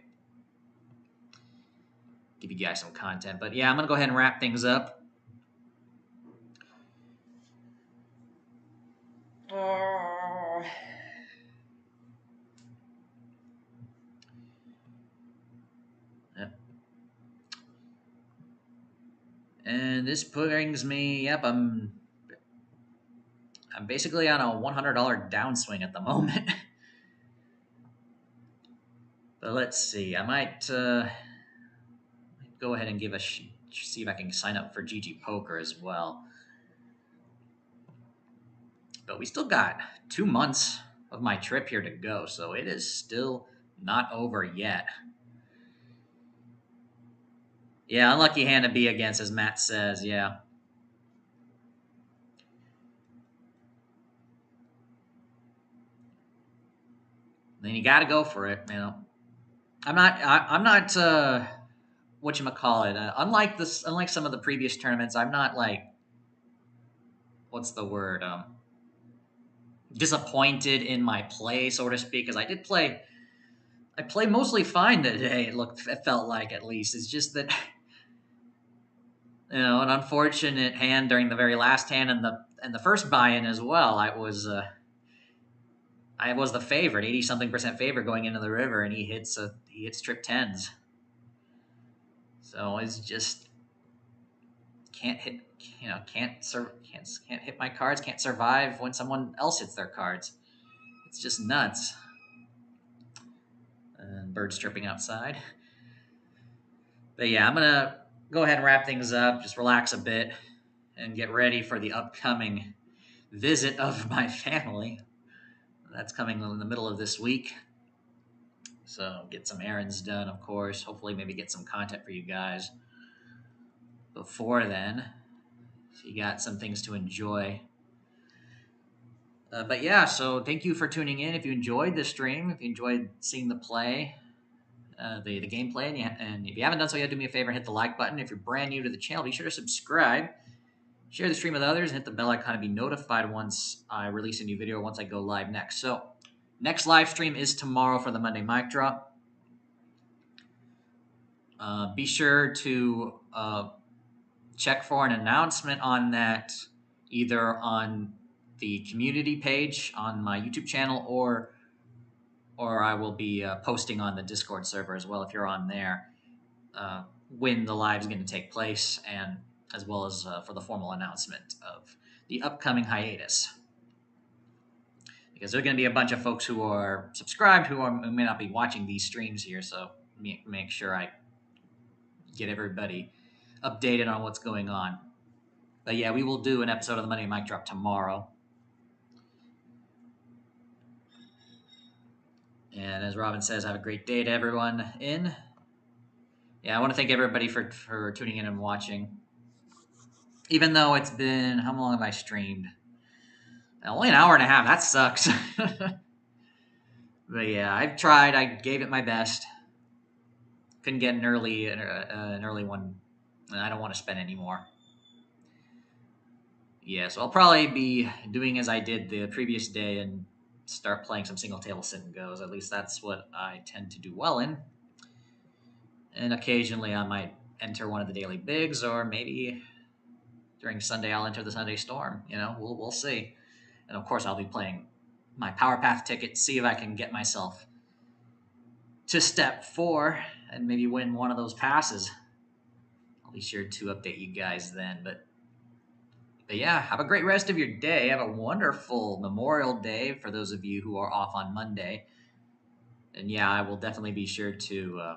A: give you guys some content. But yeah, I'm going to go ahead and wrap things up. And this brings me, yep, I'm basically on a $100 downswing at the moment. But let's see, I might go ahead and see if I can sign up for GG Poker as well. But we still got 2 months of my trip here to go, so it is still not over yet. Yeah, unlucky hand to be against, as Matt says, yeah. Then you got to go for it, you know. I'm not whatchamacallit. Unlike some of the previous tournaments, I'm not like, what's the word? Disappointed in my play, so to speak, because I played mostly fine today. It felt like, at least. It's just that, you know, an unfortunate hand during the very last hand and the first buy-in as well. I was the favorite, 80-something% favorite going into the river, and he hits trip tens. So it's just can't hit my cards, can't survive when someone else hits their cards. It's just nuts. And birds chirping outside. But yeah, I'm gonna go ahead and wrap things up, just relax a bit, and get ready for the upcoming visit of my family. That's coming in the middle of this week. So get some errands done, of course. Hopefully maybe get some content for you guys before then. So you got some things to enjoy. But yeah, so thank you for tuning in. If you enjoyed this stream, if you enjoyed seeing the play, the gameplay, and if you haven't done so yet, do me a favor and hit the like button. If you're brand new to the channel, be sure to subscribe. Share the stream with others, and hit the bell icon to be notified once I release a new video or once I go live next. So next live stream is tomorrow for the Monday mic drop. Be sure to check for an announcement on that, either on the community page on my YouTube channel, or I will be posting on the Discord server as well, if you're on there, when the live is going to take place, and as well as for the formal announcement of the upcoming hiatus. Because there are going to be a bunch of folks who are subscribed who may not be watching these streams here, so make sure I get everybody updated on what's going on. But yeah, we will do an episode of the Monday Mic Drop tomorrow. And as Robin says, have a great day to everyone in. Yeah, I want to thank everybody for tuning in and watching. Even though it's been, how long have I streamed? Only an hour and a half. That sucks. But yeah, I've tried. I gave it my best. Couldn't get an early one, and I don't want to spend any more. Yeah, so I'll probably be doing as I did the previous day and start playing some single table sit and goes. At least that's what I tend to do well in. And occasionally I might enter one of the daily bigs, or maybe during Sunday I'll enter the Sunday Storm. You know, we'll see. And of course I'll be playing my Power Path ticket, see if I can get myself to step 4 and maybe win one of those passes. I'll be sure to update you guys then. But yeah, have a great rest of your day. Have a wonderful Memorial Day for those of you who are off on Monday. And yeah, I will definitely be sure to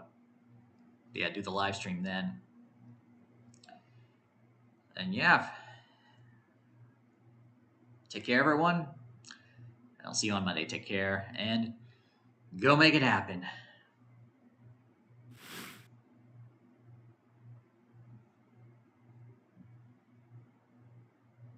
A: do the live stream then. And yeah, take care, everyone. I'll see you on Monday. Take care, and go make it happen.